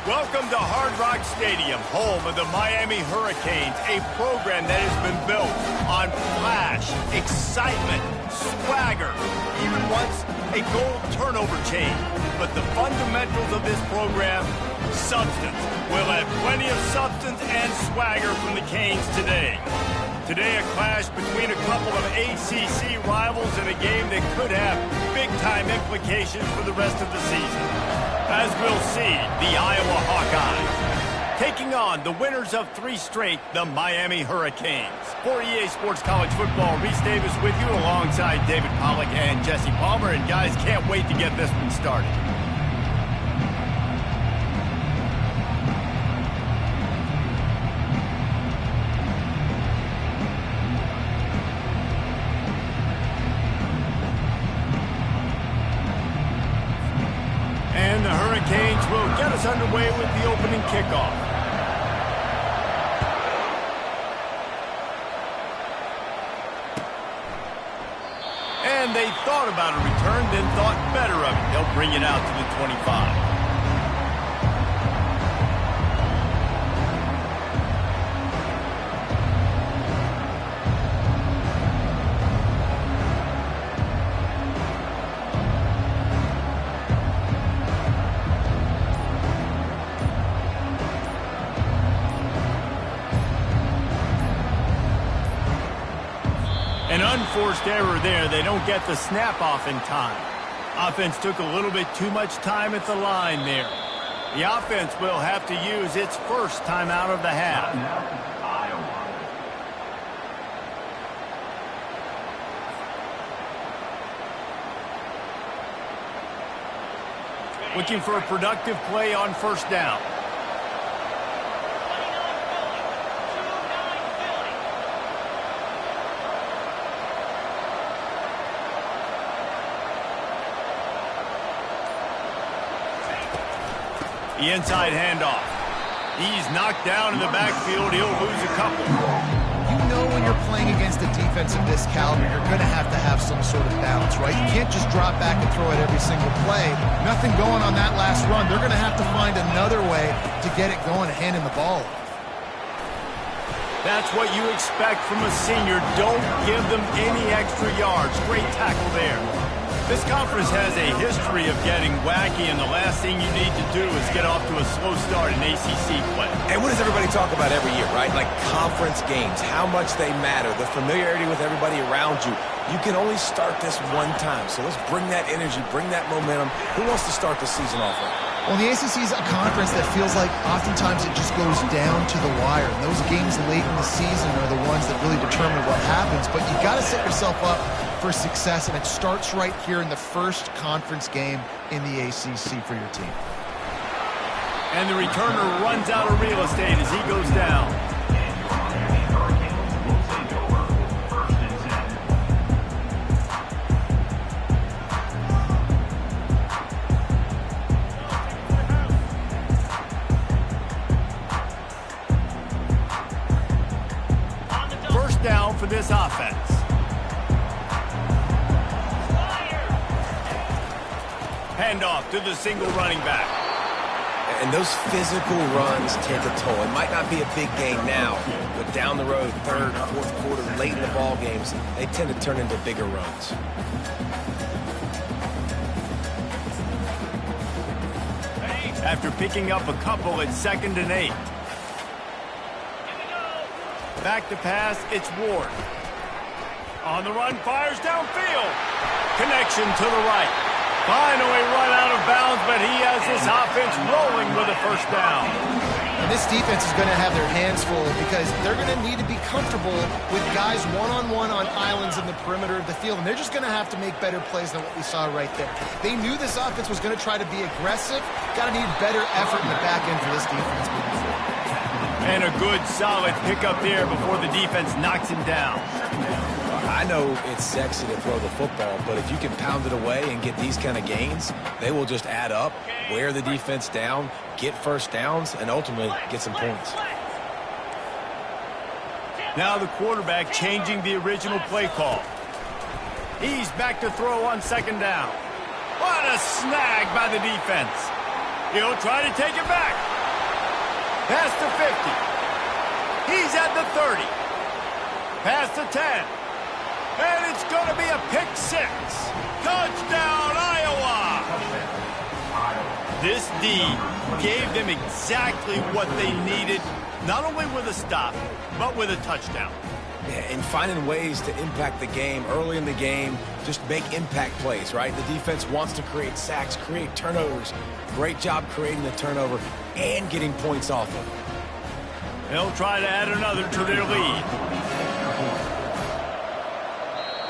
Welcome to Hard Rock Stadium, home of the Miami Hurricanes, a program that has been built on flash, excitement, swagger, even once a goal turnover chain. But the fundamentals of this program, substance. We'll have plenty of substance and swagger from the Canes today. Today, a clash between a couple of ACC rivals in a game that could have big-time implications for the rest of the season. As we'll see, the Iowa Hawkeyes taking on the winners of 3 straight, the Miami Hurricanes. For EA Sports College Football, Reese Davis with you alongside David Pollack and Jesse Palmer. And guys, can't wait to get this one started. And the Hurricanes will get us underway with the opening kickoff. And they thought about a return, then thought better of it. They'll bring it out to the 25. An unforced error there. They don't get the snap off in time. Offense took a little bit too much time at the line there. The offense will have to use its first timeout of the half. Looking for a productive play on first down. The inside handoff. He's knocked down in the backfield. He'll lose a couple. You know when you're playing against a defense of this caliber, you're going to have some sort of balance, right? You can't just drop back and throw it every single play. Nothing going on that last run. They're going to have to find another way to get it going and handing the ball. That's what you expect from a senior. Don't give them any extra yards. Great tackle there. This conference has a history of getting wacky, and the last thing you need to do is get off to a slow start in ACC play. And what does everybody talk about every year, right? Like conference games, how much they matter, the familiarity with everybody around you. You can only start this one time, so let's bring that energy, bring that momentum. Who wants to start the season off right? Well, the ACC is a conference that feels like oftentimes it just goes down to the wire. And those games late in the season are the ones that really determine what happens. But you got to set yourself up for success, and it starts right here in the first conference game in the ACC for your team. And the returner runs out of real estate as he goes down. First down for this offense. Handoff to the single running back. And those physical runs take a toll. It might not be a big gain now, but down the road, third, fourth quarter, late in the ball games, they tend to turn into bigger runs. After picking up a couple at 2nd and 8. Back to pass, it's Ward. On the run, fires downfield. Connection to the right. Finally run out of bounds, but he has his offense rolling with a first down. And this defense is going to have their hands full because they're going to need to be comfortable with guys one-on-one on islands in the perimeter of the field, and they're just going to have to make better plays than what we saw right there. They knew this offense was going to try to be aggressive. Got to need better effort in the back end for this defense moving forward. And a good, solid pickup there before the defense knocks him down. I know it's sexy to throw the football, but if you can pound it away and get these kind of gains, they will just add up, wear the defense down, get first downs, and ultimately get some points. Now the quarterback changing the original play call. He's back to throw on 2nd down. What a snag by the defense. He'll try to take it back. Past the 50. He's at the 30. Past the 10. And it's going to be a pick six. Touchdown, Iowa! This D gave them exactly what they needed, not only with a stop, but with a touchdown. Yeah, and finding ways to impact the game early in the game, just make impact plays, right? The defense wants to create sacks, create turnovers. Great job creating the turnover and getting points off of it. They'll try to add another to their lead.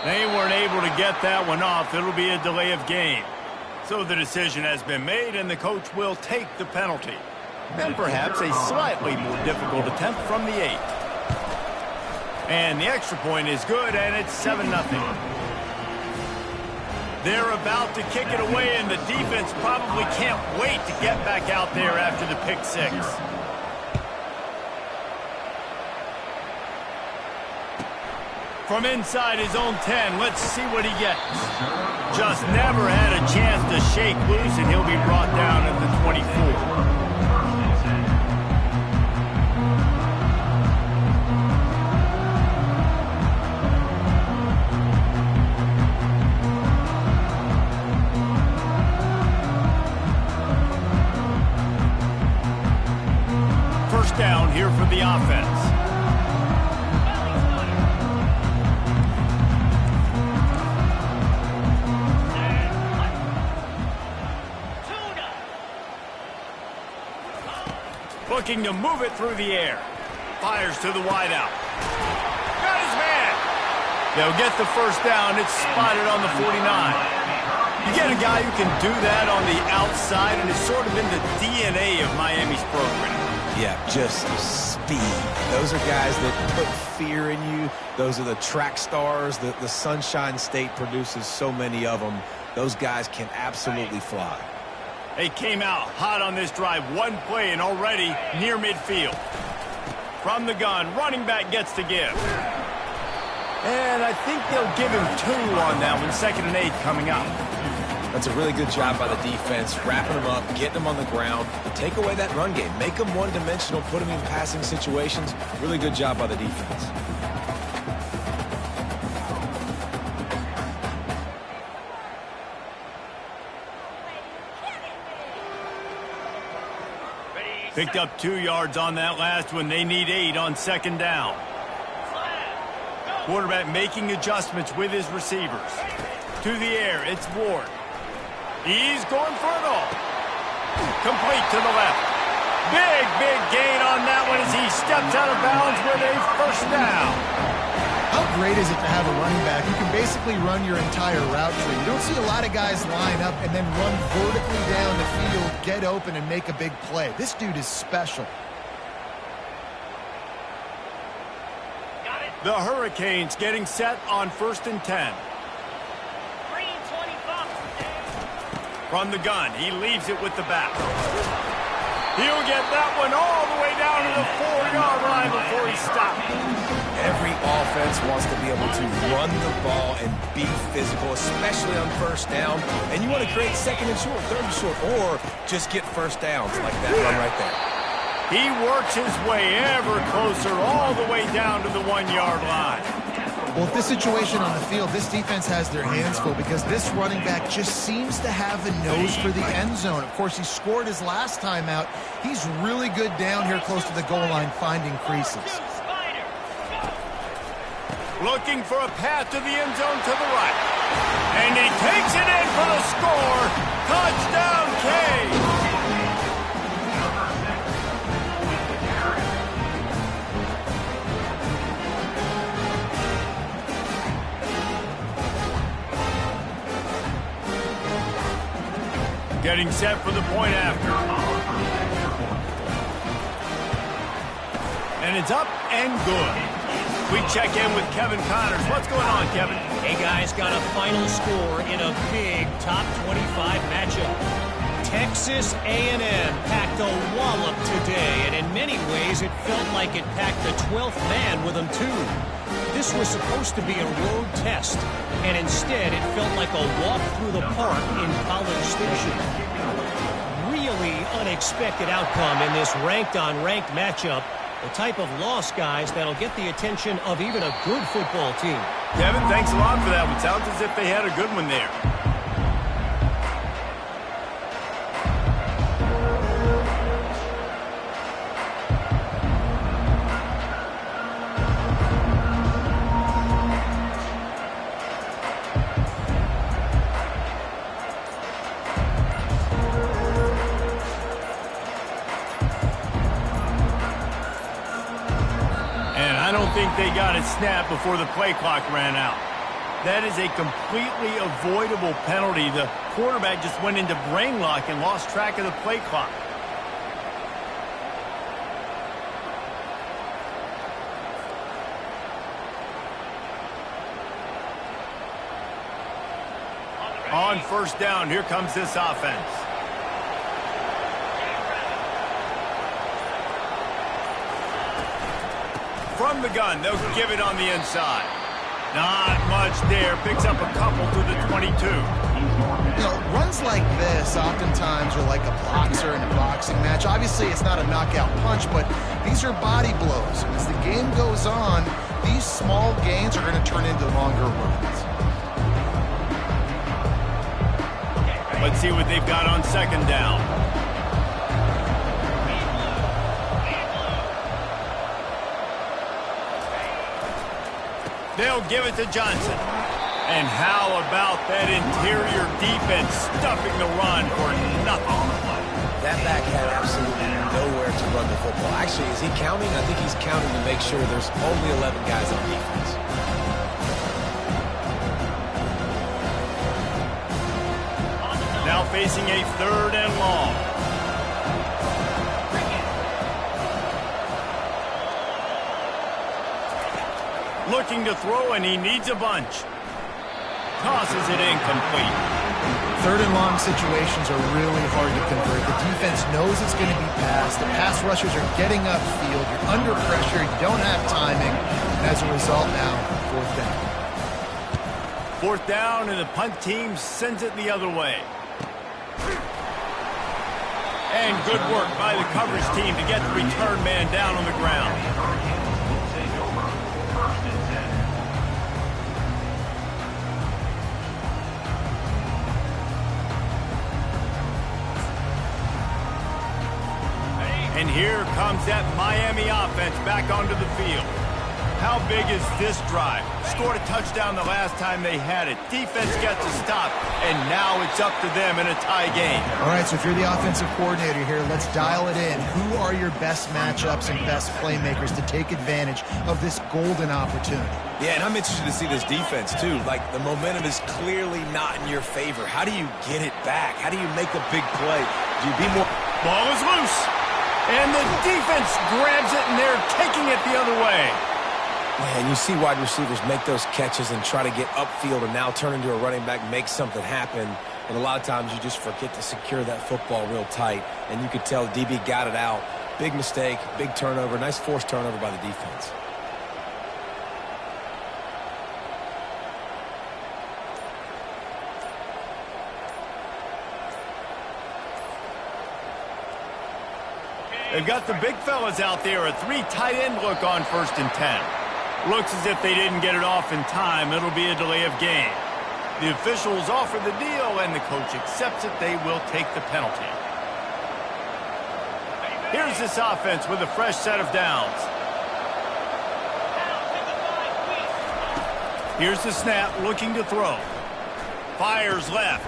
They weren't able to get that one off. It'll be a delay of game. So the decision has been made, and the coach will take the penalty. And perhaps a slightly more difficult attempt from the 8. And the extra point is good, and it's 7-0. They're about to kick it away, and the defense probably can't wait to get back out there after the pick six. From inside his own 10, let's see what he gets. Just never had a chance to shake loose, and he'll be brought down at the 24. Down here for the offense. Looking to move it through the air. Fires to the wideout. Got his man. They'll get the first down. It's spotted on the 49. You get a guy who can do that on the outside, and it's sort of in the DNA of Miami's program. Yeah, just speed. Those are guys that put fear in you. Those are the track stars. The Sunshine State produces so many of them. Those guys can absolutely fly. They came out hot on this drive. One play and already near midfield. From the gun, running back gets to give. And I think they'll give him 2 on that one. 2nd and 8 coming up. That's a really good job by the defense, wrapping them up, getting them on the ground. Take away that run game. Make them one-dimensional, put them in passing situations. Really good job by the defense. Picked up 2 yards on that last one. They need 8 on 2nd down. Quarterback making adjustments with his receivers. To the air, it's Ward. He's going for it all. Complete to the left. Big gain on that one as he steps out of bounds with a first down. How great is it to have a running back who can basically run your entire route tree? You don't see a lot of guys line up and then run vertically down the field, get open, and make a big play. This dude is special. The Hurricanes getting set on 1st and 10. From the gun, he leaves it with the back. He'll get that one all the way down to the 4-yard line before he stops. Every offense wants to be able to run the ball and be physical, especially on 1st down. And you want to create 2nd and short, 3rd and short, or just get first downs like that run right there. He works his way ever closer all the way down to the 1-yard line. Well, with this situation on the field, this defense has their hands full because this running back just seems to have a nose for the end zone. Of course, he scored his last time out. He's really good down here close to the goal line finding creases. Looking for a path to the end zone to the right. And he takes it in for the score. Touchdown, K. Getting set for the point after. And it's up and good. We check in with Kevin Connors. What's going on, Kevin? Hey, guys, got a final score in a big top 25 matchup. Texas A&M packed a wallop today, and in many ways it felt like it packed the 12th man with them, too. This was supposed to be a road test, and instead it felt like a walk through the park in College Station. really unexpected outcome in this ranked-on-ranked matchup. The type of loss, guys, that'll get the attention of even a good football team. Kevin, thanks a lot for that one. Sounds as if they had a good one there. I don't think they got it snapped before the play clock ran out. That is a completely avoidable penalty. The quarterback just went into brain lock and lost track of the play clock. On first down, here comes this offense. From the gun, they'll give it on the inside. Not much there. Picks up a couple to the 22. You know, runs like this oftentimes are like a boxer in a boxing match. Obviously, it's not a knockout punch, but these are body blows. As the game goes on, these small gains are going to turn into longer runs. Let's see what they've got on second down. They'll give it to Johnson. And how about that interior defense stuffing the run for nothing? That back had absolutely nowhere to run the football. Actually, is he counting? I think he's counting to make sure there's only 11 guys on defense. Now facing a third and long. Looking to throw, and he needs a bunch. Tosses it incomplete. Third and long situations are really hard to convert. The defense knows it's going to be passed. The pass rushers are getting upfield. You're under pressure. You don't have timing. And as a result now, fourth down. Fourth down, and the punt team sends it the other way. And good work by the coverage team to get the return man down on the ground. And here comes that Miami offense back onto the field. How big is this drive? Scored a touchdown the last time they had it. Defense gets a stop, and now it's up to them in a tie game. All right, so if you're the offensive coordinator here, let's dial it in. Who are your best matchups and best playmakers to take advantage of this golden opportunity? Yeah, and I'm interested to see this defense, too. Like, the momentum is clearly not in your favor. How do you get it back? How do you make a big play? Do you be more... Ball is loose. And the defense grabs it, and they're taking it the other way. Man, you see wide receivers make those catches and try to get upfield and now turn into a running back, make something happen. And a lot of times you just forget to secure that football real tight. And you could tell the DB got it out. Big mistake, big turnover, nice forced turnover by the defense. They've got the big fellas out there, a 3 tight end look on 1st and 10. Looks as if they didn't get it off in time. It'll be a delay of game. The officials offer the deal, and the coach accepts it. They will take the penalty. Here's this offense with a fresh set of downs. Here's the snap, looking to throw. Fires left.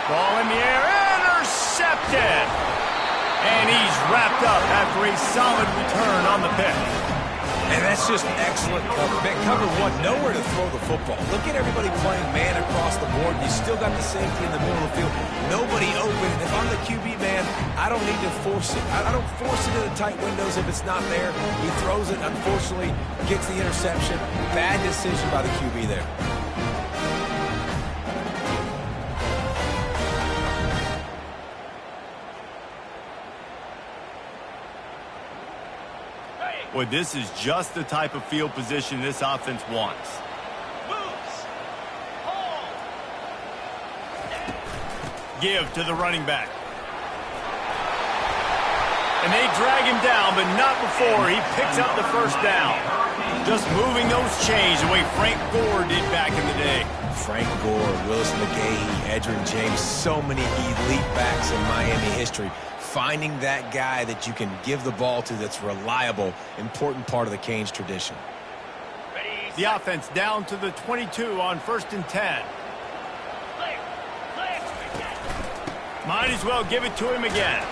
Ball in the air, intercepted! And he's wrapped up after a solid return on the pick. And that's just excellent cover. Man, cover one, nowhere to throw the football. Look at everybody playing man across the board. You still got the safety in the middle of the field. Nobody open. If I'm the QB man, I don't need to force it. I don't force it into tight windows if it's not there. He throws it, unfortunately, gets the interception. Bad decision by the QB there. Boy, this is just the type of field position this offense wants. Give to the running back. And they drag him down, but not before he picks up the first down. Just moving those chains the way Frank Gore did back in the day. Frank Gore, Willis McGahee, Edgerrin James, so many elite backs in Miami history. Finding that guy that you can give the ball to that's reliable, important part of the Canes tradition. The offense down to the 22 on 1st and 10. Might as well give it to him again.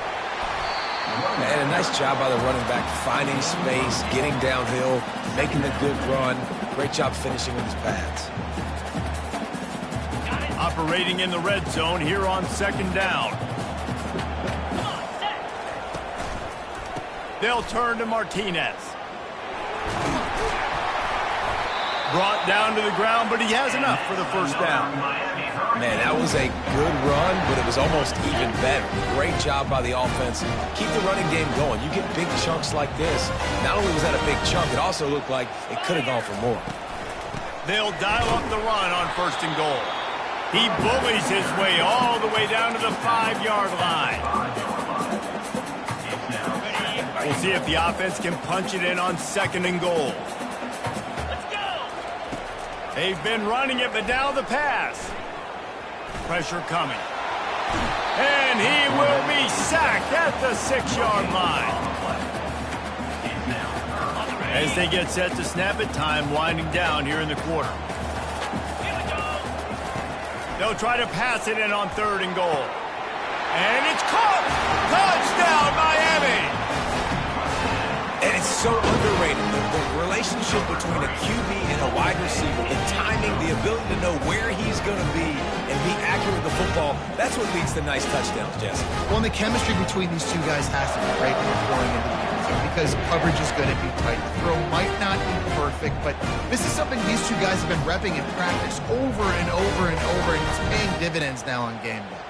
And a nice job by the running back, finding space, getting downhill, making a good run. Great job finishing with his pads. Operating in the red zone here on 2nd down. They'll turn to Martinez. Brought down to the ground, but he has enough for the first down. Man, that was a good run, but it was almost even better. Great job by the offense. Keep the running game going. You get big chunks like this. Not only was that a big chunk, it also looked like it could have gone for more. They'll dial up the run on 1st and goal. He bullies his way all the way down to the 5-yard line. We'll see if the offense can punch it in on 2nd and goal. They've been running it, but now the pass. Pressure coming. And he will be sacked at the 6-yard line. As they get set to snap it, time winding down here in the quarter. They'll try to pass it in on 3rd and goal. And it's caught! Touchdown, Miami! And it's so underrated, the relationship between a QB and a wide receiver, the timing, the ability to know where he's going to be and be accurate with the football, that's what leads to nice touchdowns, Jesse. Well, and the chemistry between these two guys has to be great when they're going into the end zone because coverage is going to be tight. The throw might not be perfect, but this is something these two guys have been repping in practice over and over and over, and it's paying dividends now on game day.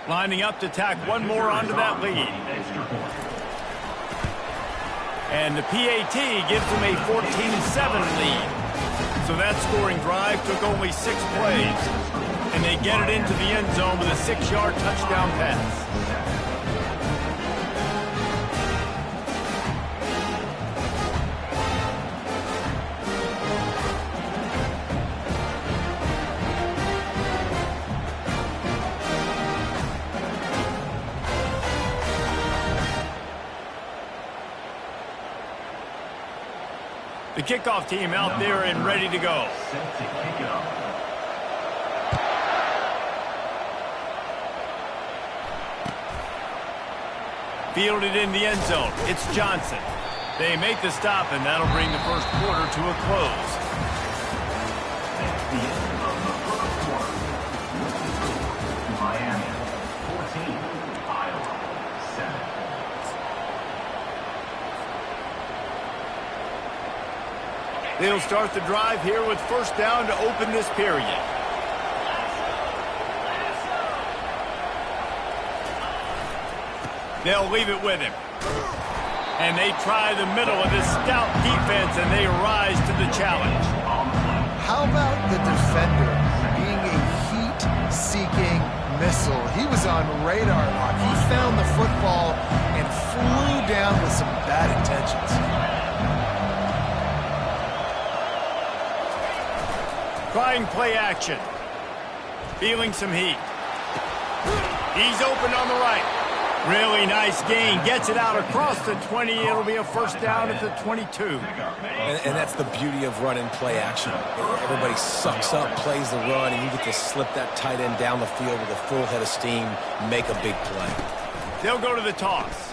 Lining up to tack one more onto that lead. And the PAT gives them a 14-7 lead. So that scoring drive took only 6 plays. And they get it into the end zone with a 6-yard touchdown pass. The kickoff team out there and ready to go. Fielded in the end zone. It's Johnson. They make the stop, and that'll bring the first quarter to a close. Miami 14, Iowa 7. They'll start the drive here with first down to open this period. They'll leave it with him. And they try the middle of this stout defense, and they rise to the challenge. How about the defender being a heat-seeking missile? He was on radar lock. He found the football and flew down with some bad intentions. Trying play action. Feeling some heat. He's open on the right. Really nice gain. Gets it out across the 20. It'll be a first down at the 22. And that's the beauty of run and play action. Everybody sucks up, plays the run, and you get to slip that tight end down the field with a full head of steam, make a big play. They'll go to the toss.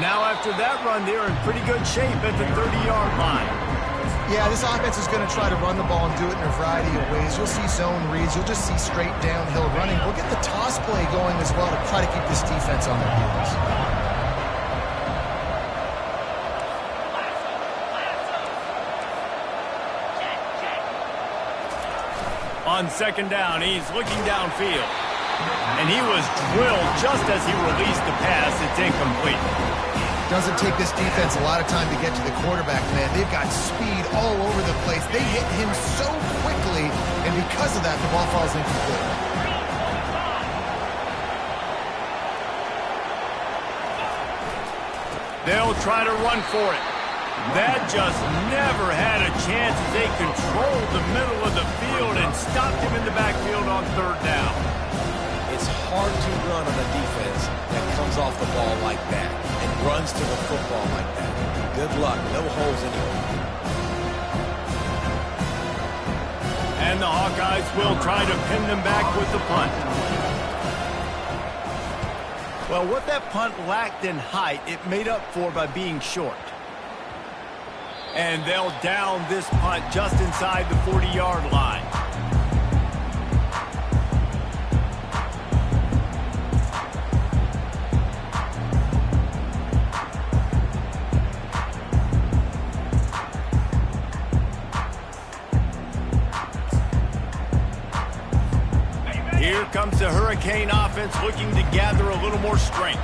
Now after that run, they're in pretty good shape at the 30-yard line. Yeah, this offense is going to try to run the ball and do it in a variety of ways. You'll see zone reads. You'll just see straight downhill running. We'll get the toss play going as well to try to keep this defense on their heels. On second down, he's looking downfield. And he was drilled just as he released the pass. It's incomplete. Doesn't take this defense a lot of time to get to the quarterback, man. They've got speed all over the place. They hit him so quickly, and because of that, the ball falls incomplete. They'll try to run for it. That just never had a chance as they controlled the middle of the field and stopped him in the backfield on third down. It's hard to run on a defense that comes off the ball like that and runs to the football like that. Good luck. No holes anywhere. And the Hawkeyes will try to pin them back with the punt. Well, what that punt lacked in height, it made up for by being short. And they'll down this punt just inside the 40-yard line. Here comes the Hurricane offense looking to gather a little more strength.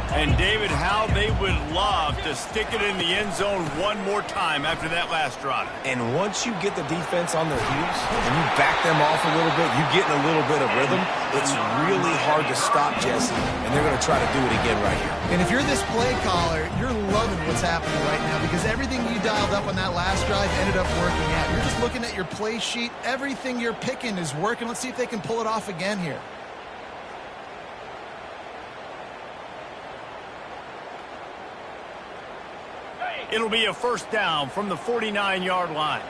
And, David, how they would love to stick it in the end zone one more time after that last drive. And once you get the defense on their heels and you back them off a little bit, you get in a little bit of rhythm, it's really hard to stop, Jesse, and they're going to try to do it again right here. And if you're this play caller, you're loving what's happening right now because everything you dialed up on that last drive ended up working out. You're just looking at your play sheet. Everything you're picking is working. Let's see if they can pull it off again here. It'll be a first down from the 49-yard line.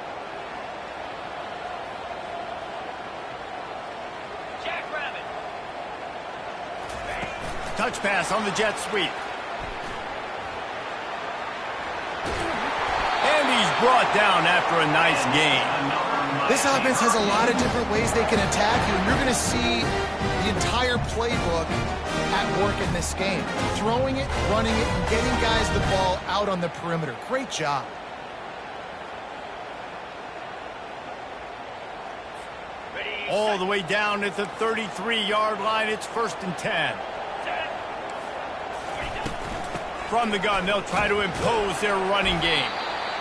Touch pass on the jet sweep. And he's brought down after a nice gain. This offense has a lot of different ways they can attack you, and you're going to see the entire playbook at work in this game. Throwing it, running it, and getting guys the ball out on the perimeter. Great job. All the way down at the 33-yard line, it's 1st and 10. From the gun, they'll try to impose their running game.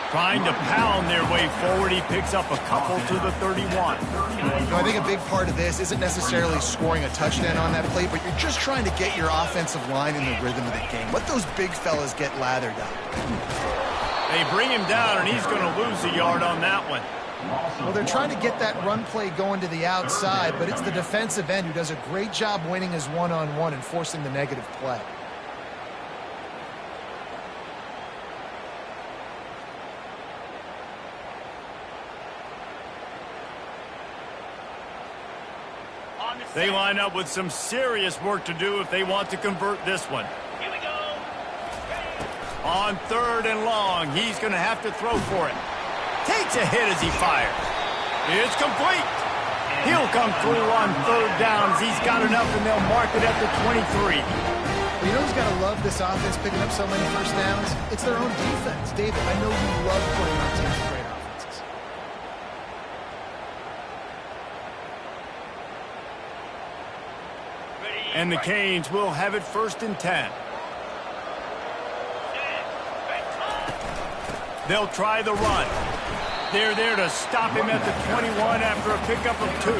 Trying to pound their way forward, he picks up a couple to the 31. I think a big part of this isn't necessarily scoring a touchdown on that play, but you're just trying to get your offensive line in the rhythm of the game. Let those big fellas get lathered up. They bring him down, and he's going to lose a yard on that one. Well, they're trying to get that run play going to the outside, but it's the defensive end who does a great job winning his one-on-one and forcing the negative play. They line up with some serious work to do if they want to convert this one. Here we go. On 3rd and long, he's going to have to throw for it. Takes a hit as he fires. It's complete. He'll come through on 3rd downs. He's got enough, and they'll mark it at the 23. Well, you know who's got to love this offense picking up so many first downs? It's their own defense. David, I know you love playing on teams with great offenses. And the Canes will have it 1st and 10. They'll try the run. They're there to stop him at the 21 after a pickup of 2.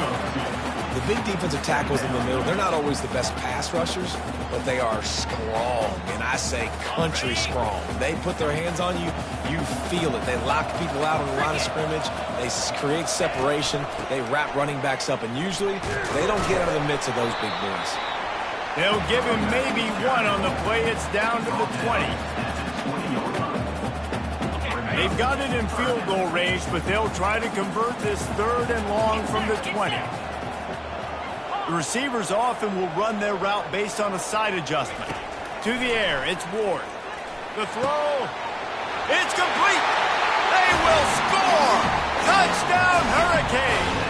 The big defensive tackles in the middle, they're not always the best pass rushers, but they are strong, and I say country strong. They put their hands on you, you feel it. They lock people out on the line of scrimmage. They create separation. They wrap running backs up, and usually they don't get out of the midst of those big boys. They'll give him maybe one on the play. It's down to the 20. They've got it in field goal range, but they'll try to convert this 3rd and long from the 20. The receivers often will run their route based on a side adjustment. To the air, it's Ward. The throw. It's complete. They will score. Touchdown, Hurricane.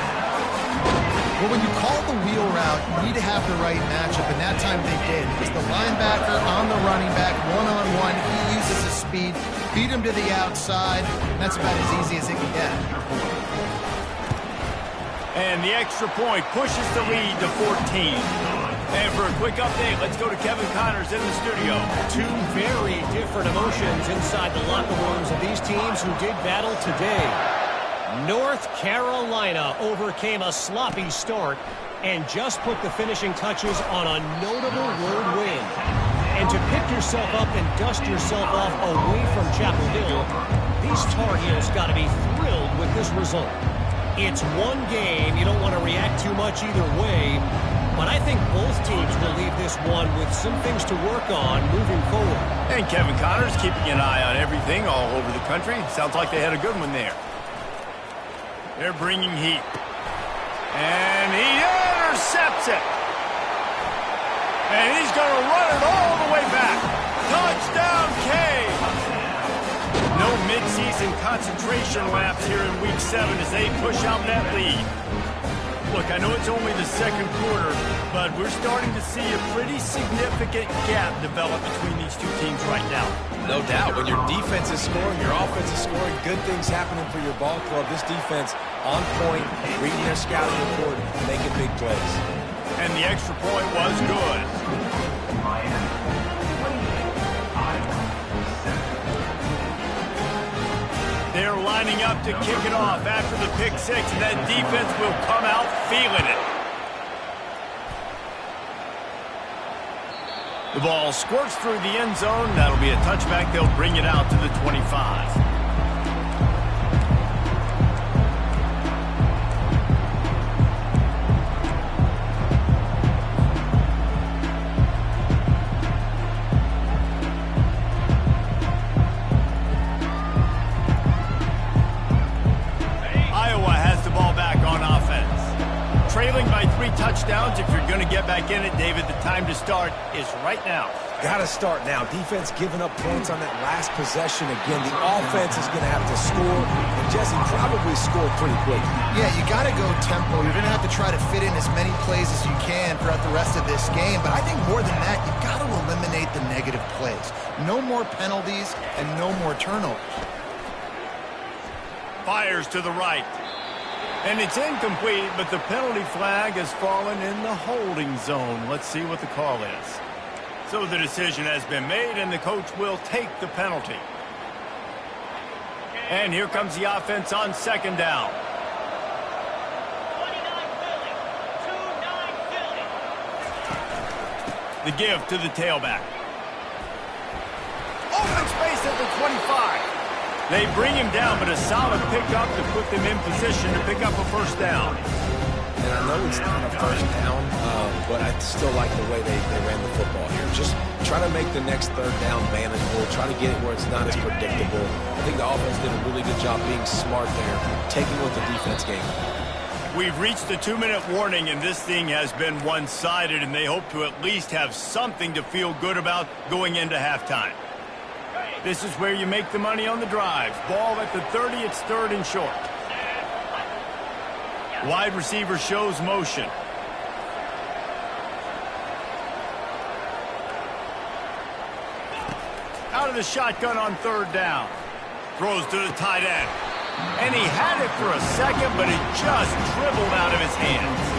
Well, when you call the wheel route, you need to have the right matchup, and that time they did. It was the linebacker on the running back, one-on-one. He uses his speed, beat him to the outside, and that's about as easy as it can get. And the extra point pushes the lead to 14. And for a quick update, let's go to Kevin Connors in the studio. 2 very different emotions inside the locker rooms of these teams who did battle today. North Carolina overcame a sloppy start and just put the finishing touches on a notable road win. And And to pick yourself up and dust yourself off away from Chapel Hill, these Tar Heels got to be thrilled with this result. It's one game. You don't want to react too much either way, but I think both teams will leave this one with some things to work on moving forward. And Kevin Connor's keeping an eye on everything all over the country. Sounds like they had a good one there. They're bringing heat. And he intercepts it. And he's going to run it all the way back. Touchdown, K. No midseason concentration laps here in Week 7 as they push out that lead. Look, I know it's only the second quarter, but we're starting to see a pretty significant gap develop between these two teams right now. No doubt. When your defense is scoring, your offense is scoring, good things happening for your ball club. This defense on point, reading their scouting report, making big plays. And the extra point was good. Miami, 28, Iowa, 7. They're lining up to kick it off after the pick six, and that defense will come out feeling it. The ball squirts through the end zone. That'll be a touchback. They'll bring it out to the 25. Trailing by 3 touchdowns. If you're going to get back in it, David, the time to start is right now. Got to start now. Defense giving up points on that last possession again. The offense is going to have to score, and Jesse probably scored pretty quick. Yeah, you got to go tempo. You're going to have to try to fit in as many plays as you can throughout the rest of this game. But I think more than that, you've got to eliminate the negative plays. No more penalties and no more turnovers. Fires to the right. And it's incomplete, but the penalty flag has fallen in the holding zone. Let's see what the call is. So the decision has been made, and the coach will take the penalty. And here comes the offense on second down. 29 Philly. 2-9 Philly. The give to the tailback. Open space at the 25. They bring him down, but a solid pickup to put them in position to pick up a first down. And I know it's not a first down, but I still like the way they ran the football here. Just try to make the next third down manageable. Try to get it where it's not as predictable. I think the offense did a really good job being smart there, taking what the defense gave them. We've reached the 2-minute warning, and this thing has been one-sided, and they hope to at least have something to feel good about going into halftime. This is where you make the money on the drive. Ball at the 30, it's third and short. Wide receiver shows motion. Out of the shotgun on third down. Throws to the tight end. And he had it for a second, but it just dribbled out of his hands.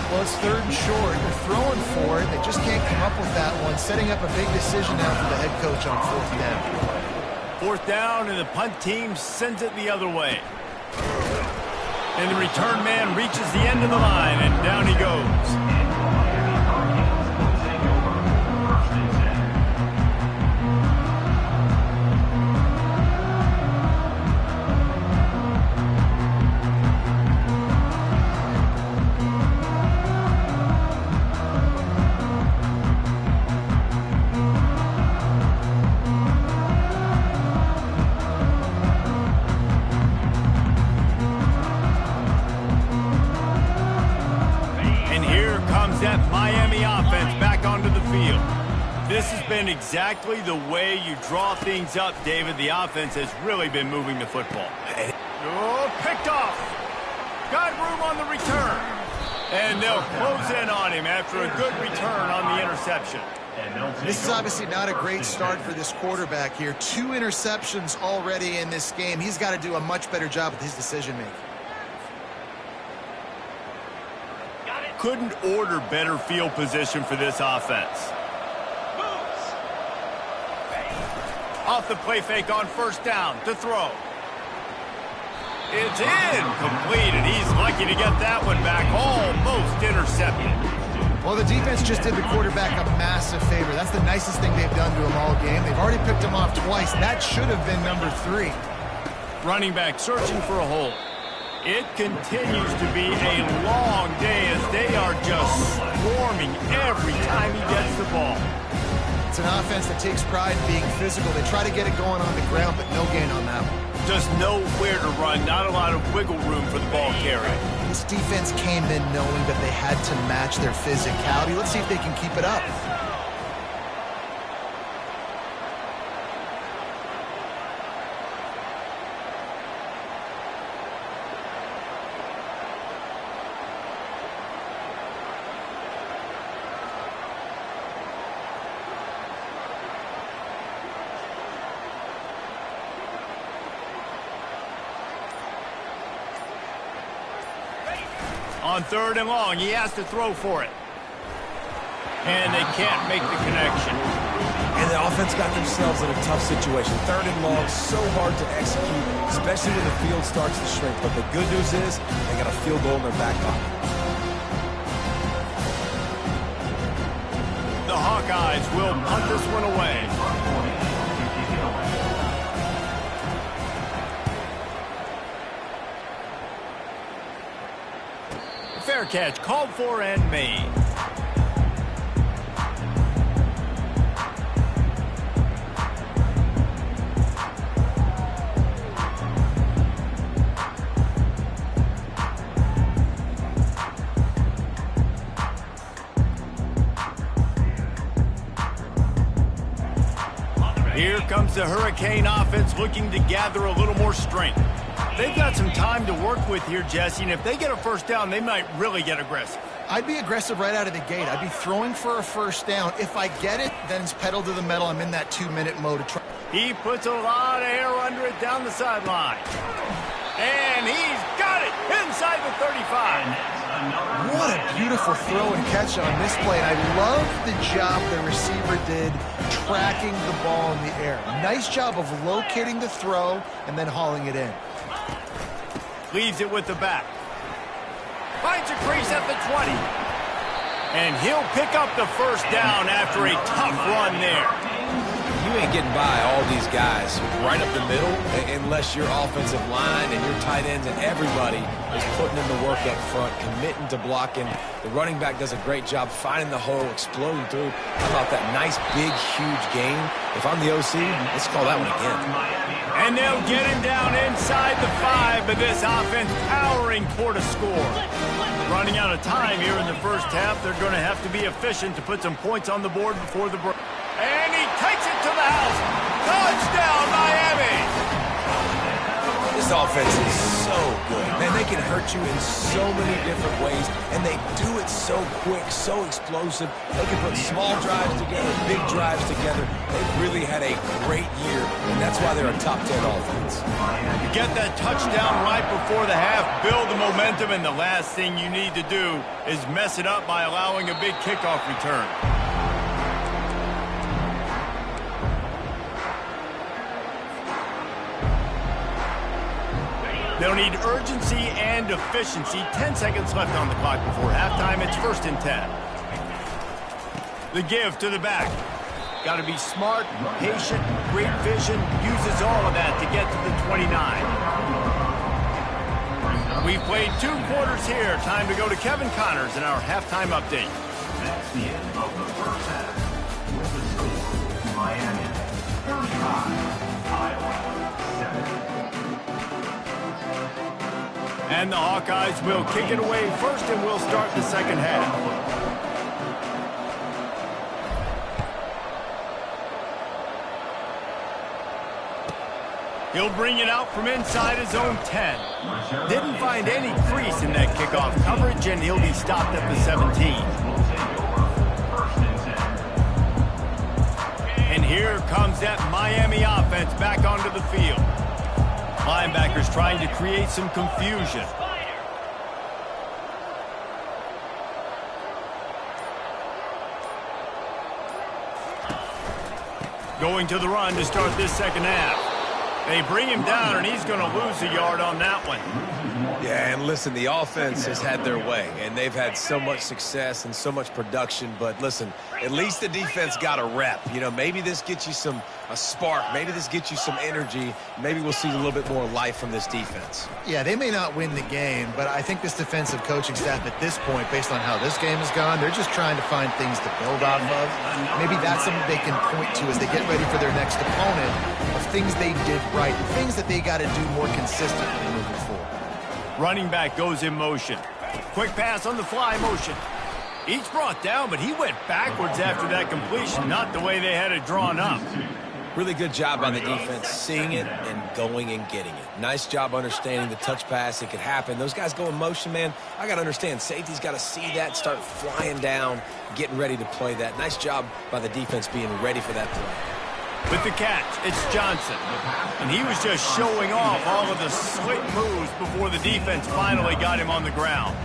Well, it's third and short. They're throwing for it. They just can't come up with that one. Setting up a big decision now for the head coach on fourth down. Fourth down, and the punt team sends it the other way. And the return man reaches the end of the line, and down he goes. That Miami offense back onto the field. This has been exactly the way you draw things up, David. The offense has really been moving the football. Oh, picked off. Got room on the return. And they'll close in on him after a good return on the interception. This is obviously not a great start for this quarterback here. 2 interceptions already in this game. He's got to do a much better job with his decision-making. Couldn't order better field position for this offense. Off the play fake on first down to throw. It's incomplete, and he's lucky to get that one back. Almost intercepted. Well, the defense just did the quarterback a massive favor. That's the nicest thing they've done to him all game. They've already picked him off twice. That should have been number 3. Running back searching for a hole. It continues to be a long day as they are just swarming every time he gets the ball. It's an offense that takes pride in being physical. They try to get it going on the ground, but no gain on that one. Just nowhere to run, not a lot of wiggle room for the ball carrier. This defense came in knowing that they had to match their physicality. Let's see if they can keep it up. On 3rd and long, he has to throw for it. And they can't make the connection. And the offense got themselves in a tough situation. 3rd and long, so hard to execute, especially when the field starts to shrink. But the good news is they got a field goal in their back pocket. The Hawkeyes will punt this one away. Fair catch, called for and made. Here comes the Hurricane offense looking to gather a little more strength. They've got some time to work with here, Jesse, and if they get a first down, they might really get aggressive. I'd be aggressive right out of the gate. I'd be throwing for a first down. If I get it, then it's pedal to the metal. I'm in that 2-minute mode to try. He puts a lot of air under it down the sideline. And he's got it inside the 35. What a beautiful throw and catch on this play. And I love the job the receiver did tracking the ball in the air. Nice job of locating the throw and then hauling it in. Leaves it with the back. Finds a crease at the 20. And he'll pick up the first down after a tough run there. You ain't getting by all these guys right up the middle unless your offensive line and your tight ends and everybody is putting in the work up front, committing to blocking. The running back does a great job finding the hole, exploding through. How about that nice, big, huge gain? If I'm the OC, let's call that one again. And they'll get him down inside the 5, but this offense powering toward a score. Running out of time here in the first half. They're going to have to be efficient to put some points on the board before the break. And he takes it to the house. Touchdown, Miami! This offense is so good. Man, they can hurt you in so many different ways, and they do it so quick, so explosive. They can put small drives together, big drives together. They've really had a great year, and that's why they're a top 10 offense. You get that touchdown right before the half, build the momentum, and the last thing you need to do is mess it up by allowing a big kickoff return. They'll need urgency and efficiency. 10 seconds left on the clock before halftime. It's 1st and 10. The give to the back. Got to be smart, patient, great vision. Uses all of that to get to the 29. We've played 2 quarters here. Time to go to Kevin Connors in our halftime update. That's the end of the first half. With the score, Miami 35, Iowa 7. And the Hawkeyes will kick it away first, and we'll start the second half. He'll bring it out from inside his own 10. Didn't find any crease in that kickoff coverage, and he'll be stopped at the 17. And here comes that Miami offense back onto the field. Linebackers trying to create some confusion. Going to the run to start this second half. They bring him down, and he's going to lose a yard on that one. Yeah, and listen, the offense has had their way, and they've had so much success and so much production. But listen, at least the defense got a rep. You know, maybe this gets you a spark. Maybe this gets you some energy. Maybe we'll see a little bit more life from this defense. Yeah, they may not win the game, but I think this defensive coaching staff at this point, based on how this game has gone, they're just trying to find things to build off of. Maybe that's something they can point to as they get ready for their next opponent, of things they did right, things that they got to do more consistently moving forward. Running back goes in motion. Quick pass on the fly motion. Each brought down, but he went backwards after that completion, not the way they had it drawn up. Really good job by the defense, seeing it and going and getting it. Nice job understanding the touch pass. It could happen. Those guys go in motion, man. I got to understand, safety's got to see that, start flying down, getting ready to play that. Nice job by the defense being ready for that play. With the catch, it's Johnson. And he was just showing off all of the slick moves before the defense finally got him on the ground.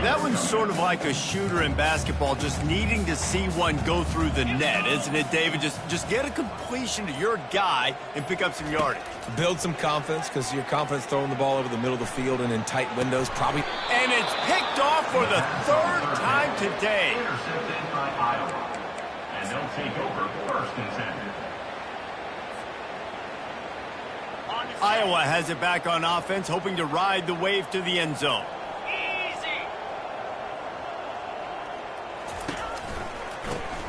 That one's sort of like a shooter in basketball, just needing to see one go through the net, isn't it, David? Just get a completion to your guy and pick up some yardage. Build some confidence, because your confidence throwing the ball over the middle of the field and in tight windows probably. And it's picked off for the third time today. Intercepted by Iowa. And they'll take over first and 10. Iowa has it back on offense, hoping to ride the wave to the end zone. Easy.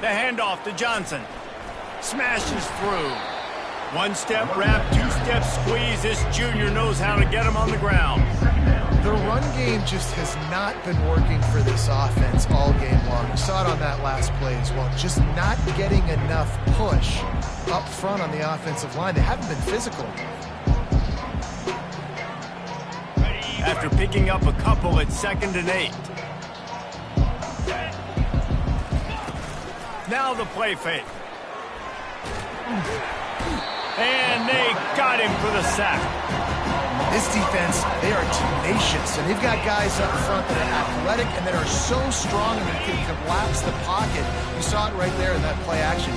The handoff to Johnson. Smashes through. One step wrap, two step squeeze. This junior knows how to get him on the ground. The run game just has not been working for this offense all game long. We saw it on that last play as well. Just not getting enough push up front on the offensive line. They haven't been physical. After picking up a couple at 2nd and 8. Now the play fake. And they got him for the sack. This defense, they are tenacious, and they've got guys up front that are athletic and that are so strong and they can collapse the pocket. You saw it right there in that play action.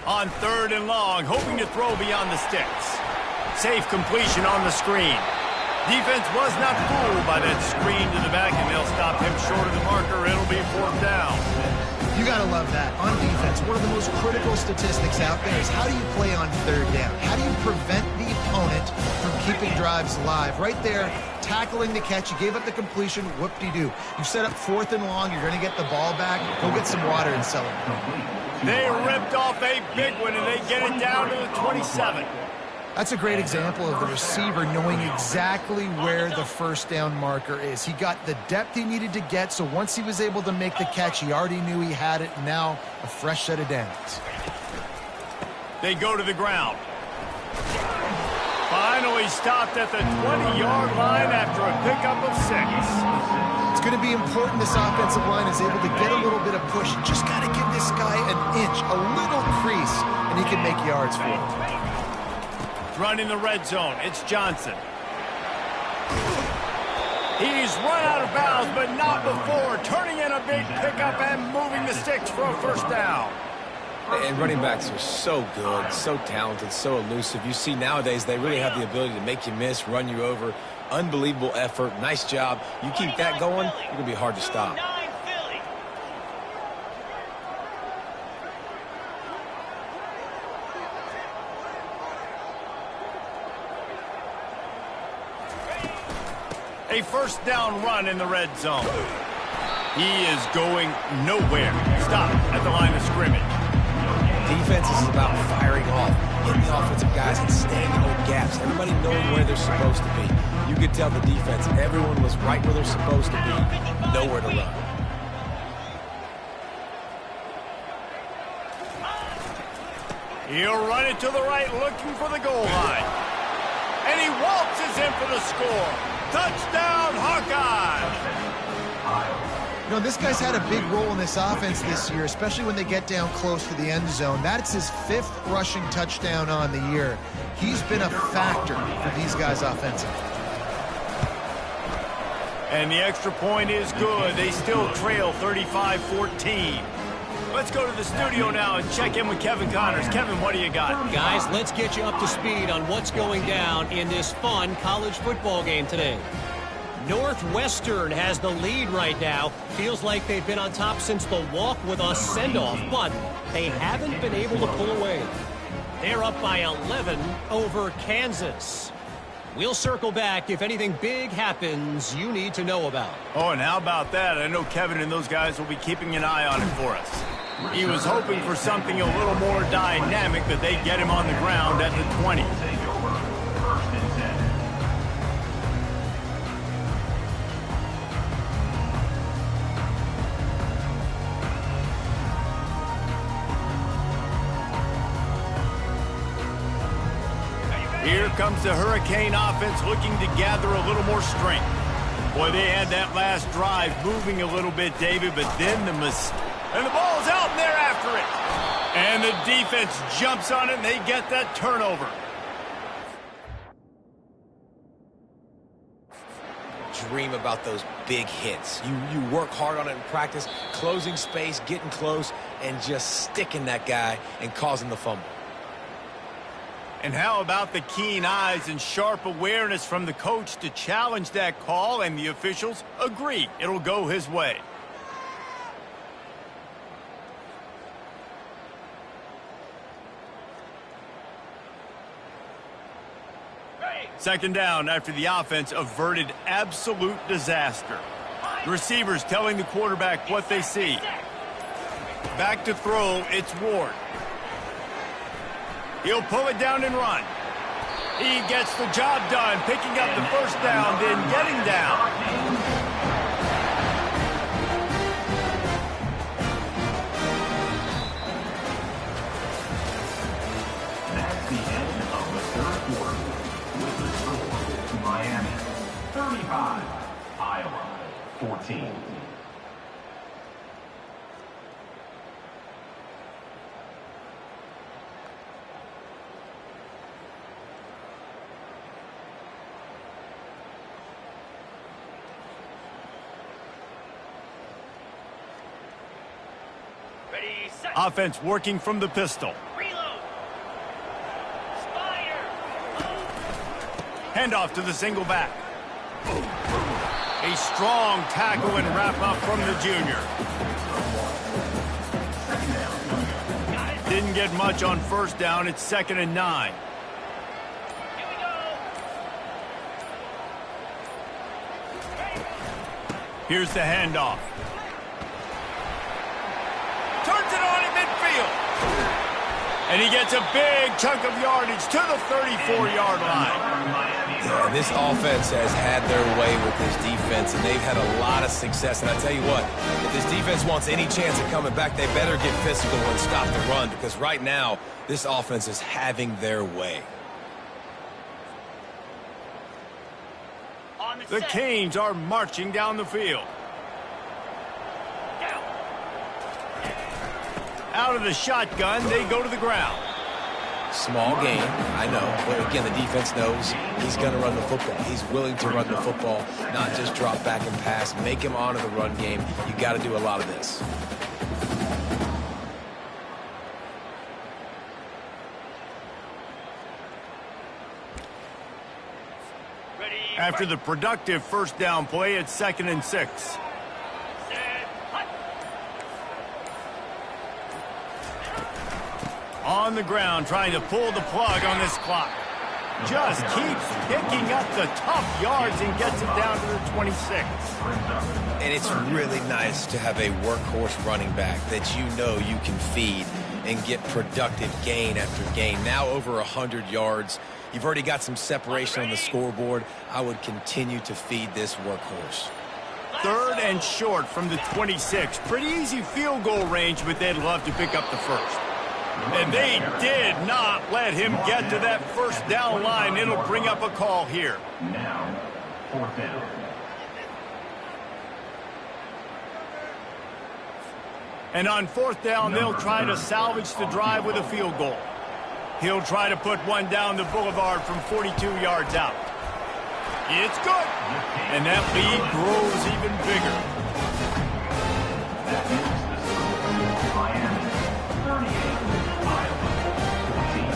On 3rd and long, hoping to throw beyond the sticks. Safe completion on the screen. Defense was not fooled by that screen to the back, and they'll stop him short of the marker. It'll be 4th down. You got to love that. On defense, one of the most critical statistics out there is how do you play on 3rd down? How do you prevent the opponent from keeping drives alive? Right there, tackling the catch. You gave up the completion. Whoop-de-doo. You set up 4th and long. You're going to get the ball back. Go get some water and celebrate. They ripped off a big one, and they get it down to the 27. That's a great example of the receiver knowing exactly where the 1st down marker is. He got the depth he needed to get, so once he was able to make the catch, he already knew he had it. Now, a fresh set of downs. They go to the ground. Finally stopped at the 20-yard line after a pickup of 6. It's going to be important this offensive line is able to get a little bit of push. You just got to give this guy an inch, a little crease, and he can make yards for it. Run in the red zone. It's Johnson. He's run out of bounds, but not before. Turning in a big pickup and moving the sticks for a 1st down. And running backs are so good, so talented, so elusive. You see nowadays they really have the ability to make you miss, run you over. Unbelievable effort. Nice job. You keep that going, you're going to be hard to stop. A 1st down run in the red zone. He is going nowhere. Stop at the line of scrimmage. Defense is about firing off, getting the offensive guys and staying in open gaps. Everybody knowing where they're supposed to be. You could tell the defense, everyone was right where they're supposed to be, nowhere to run. He'll run it to the right, looking for the goal line. And he waltzes in for the score. Touchdown, Hawkeye! You know, this guy's had a big role in this offense this year, especially when they get down close to the end zone. That's his 5th rushing touchdown on the year. He's been a factor for these guys offensively. And the extra point is good. They still trail 35-14. Let's go to the studio now and check in with Kevin Connors. Kevin, what do you got? Guys, let's get you up to speed on what's going down in this fun college football game today. Northwestern has the lead right now. Feels like they've been on top since the walk with a send-off, but they haven't been able to pull away. They're up by 11 over Kansas. We'll circle back if anything big happens you need to know about. Oh, and how about that? I know Kevin and those guys will be keeping an eye on it for us. He was hoping for something a little more dynamic, that they'd get him on the ground at the 20. Take over. First and 10. Here comes the Hurricane offense looking to gather a little more strength. Boy, they had that last drive moving a little bit, David, but then and the ball's out and they're after it. And the defense jumps on it and they get that turnover. Dream about those big hits. You work hard on it in practice, closing space, getting close, and just sticking that guy and causing the fumble. And how about the keen eyes and sharp awareness from the coach to challenge that call, and the officials agree it'll go his way. Second down after the offense averted absolute disaster. The receivers telling the quarterback what they see. Back to throw, it's Ward. He'll pull it down and run. He gets the job done, picking up the first down, then getting down. That's the end of the third quarter. With the score, Miami 35, Iowa 14. Ready, set, Offense working from the pistol. reload. Spire. Handoff to the single back. A strong tackle and wrap up from the junior. Didn't get much on first down. It's 2nd and 9. Here we go. Here's the handoff. Turns it on in midfield. And he gets a big chunk of yardage to the 34-yard line. Yeah, this offense has had their way with this defense, and they've had a lot of success. And I tell you what, if this defense wants any chance of coming back, they better get physical and stop the run, because right now, this offense is having their way. On the The set. Canes are marching down the field. Down. Out of the shotgun, they go to the ground. Small game, I know, but again, the defense knows he's going to run the football. He's willing to run the football, not just drop back and pass. Make him honor the run game. You got to do a lot of this. Ready, After right. the productive first down play, it's 2nd and 6. Set, hut. On the ground, trying to pull the plug on this clock. Just keeps picking up the tough yards and gets it down to the 26. And it's really nice to have a workhorse running back that you know you can feed and get productive gain after gain. Now over 100 yards. You've already got some separation on the scoreboard. I would continue to feed this workhorse. 3rd and short from the 26. Pretty easy field goal range, but they'd love to pick up the first. And they did not let him get to that first down line. It'll bring up a call here. Now, 4th down. And on 4th down, they'll try to salvage the drive with a field goal. He'll try to put one down the boulevard from 42 yards out. It's good. And that lead grows even bigger. That is the score. Miami 38, Iowa 14.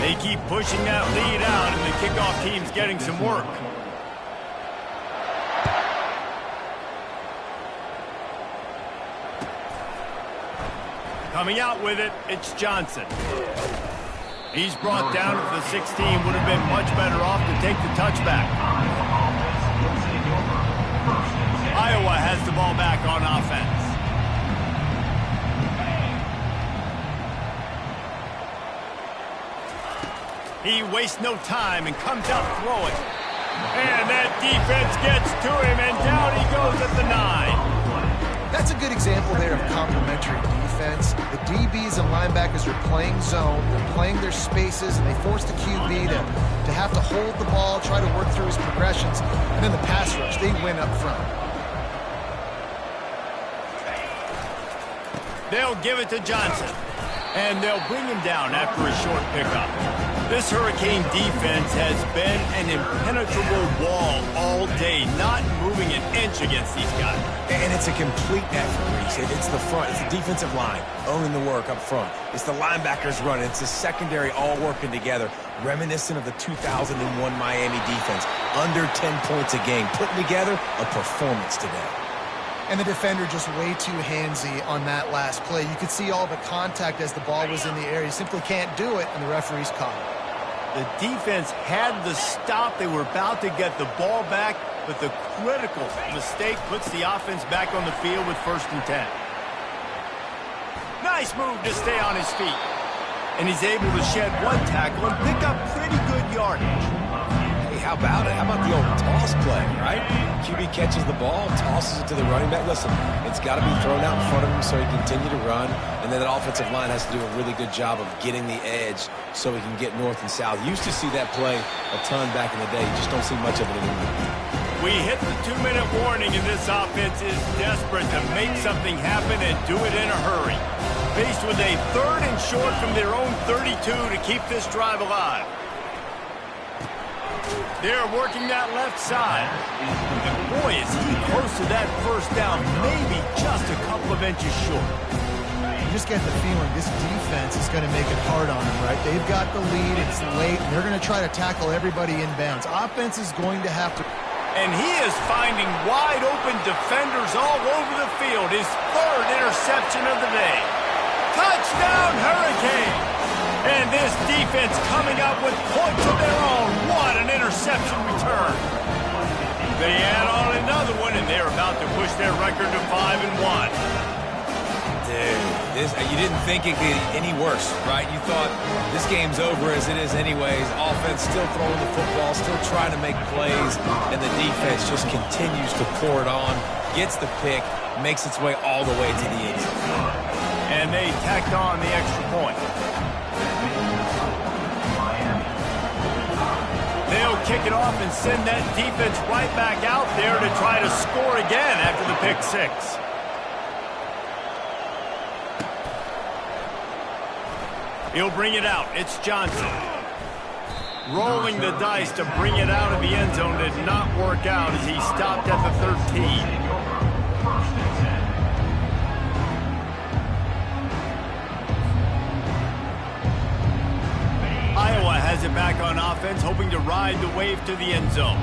They keep pushing that lead out, and the kickoff team's getting some work. Coming out with it, it's Johnson. He's brought down at the 16. Would have been much better off to take the touchback. Iowa has the ball back on offense. He wastes no time and comes out throwing. And that defense gets to him, and down he goes at the 9. That's a good example there of complementary defense. The DBs and linebackers are playing zone, they're playing their spaces, and they force the QB to have to hold the ball, try to work through his progressions, and then the pass rush, they win up front. They'll give it to Johnson, and they'll bring him down after a short pickup. This Hurricane defense has been an impenetrable wall all day, not moving an inch against these guys. And it's a complete effort, Reese. It's the front. It's the defensive line owning the work up front. It's the linebackers running. It's the secondary all working together, reminiscent of the 2001 Miami defense. Under 10 points a game, putting together a performance today. And the defender just way too handsy on that last play. You could see all the contact as the ball was in the air. You simply can't do it, and the referee's caught it. The defense had the stop. They were about to get the ball back, but the critical mistake puts the offense back on the field with 1st and 10. Nice move to stay on his feet. And he's able to shed one tackle and pick up pretty good yardage. Hey, how about it? How about the old toss play, right? QB catches the ball, tosses it to the running back. Listen, it's got to be thrown out in front of him so he can continue to run. And then that offensive line has to do a really good job of getting the edge so he can get north and south. Used to see that play a ton back in the day. You just don't see much of it anymore. We hit the 2-minute warning, and this offense is desperate to make something happen and do it in a hurry. Faced with a 3rd and short from their own 32 to keep this drive alive. They're working that left side. And boy, is he close to that 1st down, maybe just a couple of inches short. You just get the feeling this defense is going to make it hard on them, right? They've got the lead, it's late, and they're going to try to tackle everybody inbounds. Offense is going to have to... And he is finding wide-open defenders all over the field. His 3rd interception of the day. Touchdown, Hurricane! And this defense coming up with points of their own. What an interception return. They add on another one, and they're about to push their record to 5-1. Dude, you didn't think it could get any worse, right? You thought this game's over as it is anyways. Offense still throwing the football, still trying to make plays, and the defense just continues to pour it on, gets the pick, makes its way all the way to the end zone. And they tacked on the extra point. They'll kick it off and send that defense right back out there to try to score again after the pick 6. He'll bring it out. It's Johnson. Rolling the dice to bring it out of the end zone did not work out as he stopped at the 13. Iowa has it back on offense, hoping to ride the wave to the end zone.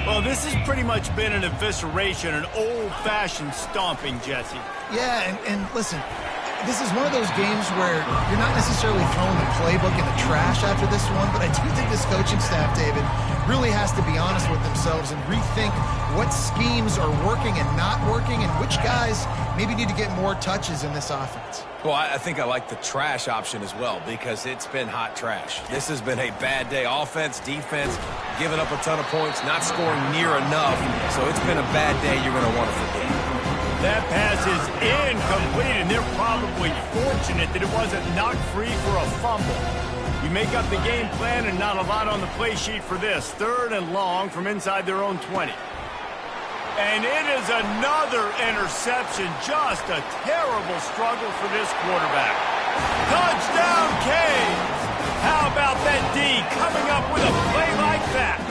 Well, this has pretty much been an evisceration, an old-fashioned stomping, Jesse. Yeah, and listen, this is one of those games where you're not necessarily throwing the playbook in the trash after this one, but I do think this coaching staff, David, really has to be honest with themselves and rethink what schemes are working and not working and which guys maybe need to get more touches in this offense. Well, I think I like the trash option as well because it's been hot trash. This has been a bad day. Offense, defense, giving up a ton of points, not scoring near enough. So it's been a bad day you're going to want to forget. That pass is incomplete, and they're probably fortunate that it wasn't knocked free for a fumble. You make up the game plan and not a lot on the play sheet for this. 3rd and long from inside their own 20. And it is another interception. Just a terrible struggle for this quarterback. Touchdown, Canes! How about that D coming up with a play like that?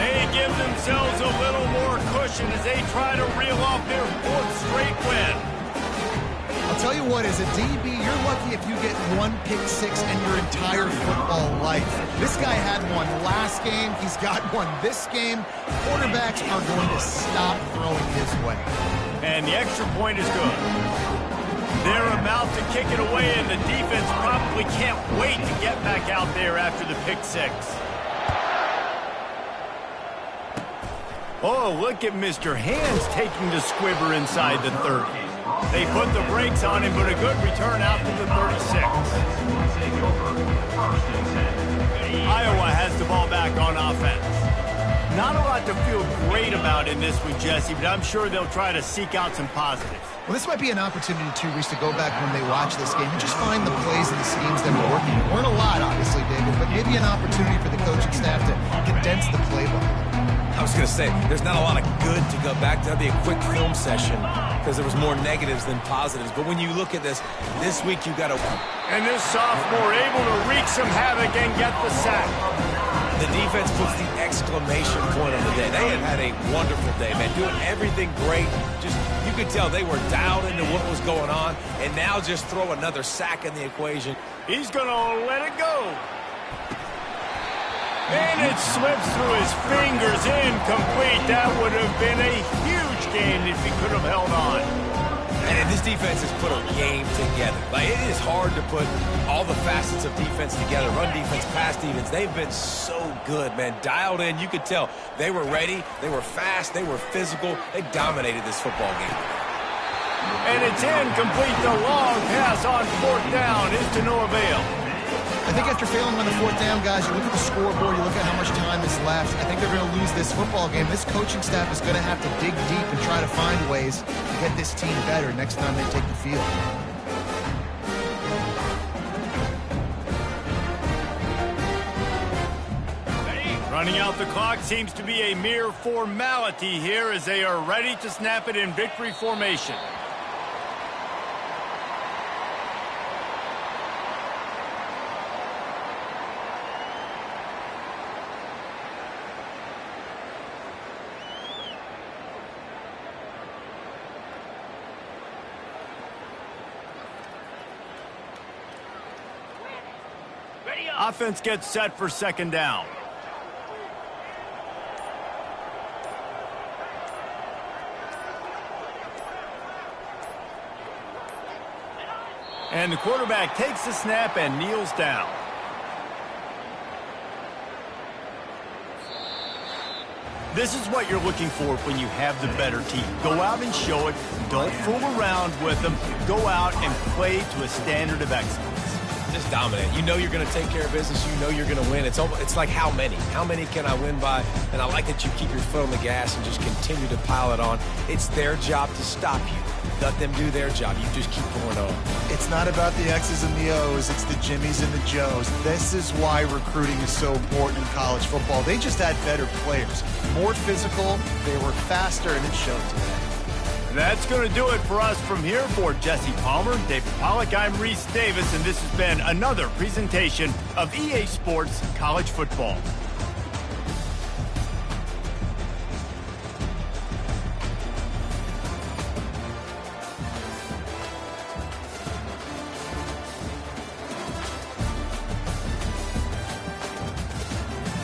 They give themselves a little more cushion as they try to reel off their 4th straight win. I'll tell you what, as a DB, you're lucky if you get 1 pick six in your entire football life. This guy had one last game. He's got one this game. Quarterbacks are going to stop throwing his way. And the extra point is good. They're about to kick it away, and the defense probably can't wait to get back out there after the pick six. Oh, look at Mr. Hands taking the squibber inside the 30. They put the brakes on him, but a good return out to the 36. Iowa has the ball back on offense. Not a lot to feel great about in this one, Jesse, but I'm sure they'll try to seek out some positives. Well, this might be an opportunity, too, Reese, to go back when they watch this game and just find the plays and the schemes that are working. There weren't a lot, obviously, David, but maybe an opportunity for the coaching staff to condense the playbook. I was going to say, there's not a lot of good to go back to. That'd be a quick film session because there was more negatives than positives. But when you look at this week you got to... And this sophomore able to wreak some havoc and get the sack. The defense puts the exclamation point on the day. They have had a wonderful day, man. Doing everything great. Just, you could tell they were dialed into what was going on. And now just throw another sack in the equation. He's going to let it go. And it slips through his fingers, incomplete. That would have been a huge gain if he could have held on. And this defense has put a game together. Like, it is hard to put all the facets of defense together. Run defense, pass defense. They've been so good, man. Dialed in. You could tell they were ready. They were fast. They were physical. They dominated this football game. And it's incomplete. The long pass on 4th down is to no avail. I think after failing on the 4th down, guys, you look at the scoreboard, you look at how much time is left. I think they're going to lose this football game. This coaching staff is going to have to dig deep and try to find ways to get this team better next time they take the field. Running out the clock seems to be a mere formality here as they are ready to snap it in victory formation. Offense gets set for 2nd down. And the quarterback takes the snap and kneels down. This is what you're looking for when you have the better team. Go out and show it. Don't fool around with them. Go out and play to a standard of excellence. Just dominate. You know you're going to take care of business. You know you're going to win. It's like how many? How many can I win by? And I like that you keep your foot on the gas and just continue to pile it on. It's their job to stop you. Let them do their job. You just keep going on. It's not about the X's and the O's. It's the Jimmies and the Joes. This is why recruiting is so important in college football. They just had better players. More physical. They were faster, and it showed today. That's going to do it for us from here. For Jesse Palmer, David Pollack, I'm Reese Davis, and this has been another presentation of EA Sports College Football.